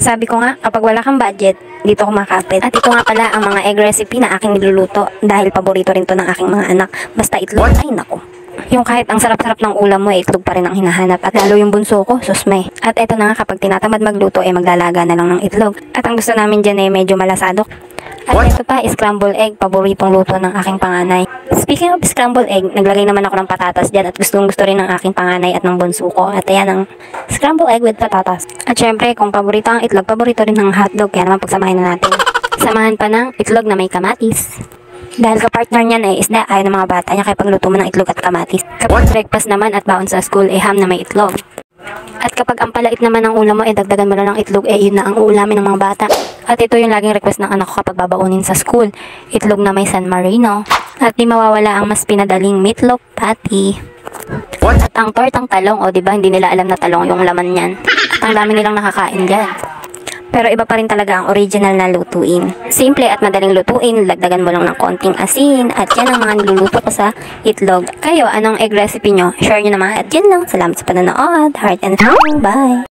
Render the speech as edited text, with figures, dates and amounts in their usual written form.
Sabi ko nga, kapag wala kang budget, dito kumakapit. At ito nga pala ang mga egg recipe na aking niluluto dahil paborito rin to ng aking mga anak. Basta itlog, ay nako. Yung kahit ang sarap-sarap ng ulam mo, itlog pa rin ang hinahanap. At lalo yung bunso ko, susmay. At eto na nga, kapag tinatamad magluto, maglalaga na lang ng itlog. At ang gusto namin dyan medyo malasado. At ito pa, scramble egg, paboritong luto ng aking panganay. Speaking of scramble egg, naglagay naman ako ng patatas dyan at gusto rin ng aking panganay at ng bunso ko. At ayan ang scramble egg with patatas. At syempre, kung paborito ang itlog, paborito rin ng hotdog. Kaya naman pagsamahin na natin. Samahan pa ng itlog na may kamatis. Dahil kapartner niyan isda, ayaw ng mga bata niya kaya pagluto mo ng itlog at kamatis. Kapag breakfast naman at baon sa school, ham na may itlog. At kapag ang palait naman ng ulam mo, dagdagan mo lang ng itlog, yun na ang uulamin ng mga bata. At ito yung laging request ng anak ko kapag babaunin sa school. Itlog na may San Marino. At di mawawala ang mas pinadaling meatloaf patty. At ang tortang talong, diba, hindi nila alam na talong yung laman niyan. At ang dami nilang nakakain dyan. Pero iba pa rin talaga ang original na lutuin. Simple at madaling lutuin, lagdagan mo lang ng konting asin, at yan ang mga niluluto ko sa itlog. Kayo, anong egg recipe nyo? Share nyo naman. At yan lang, salamat sa panonood. Heart and soul, bye!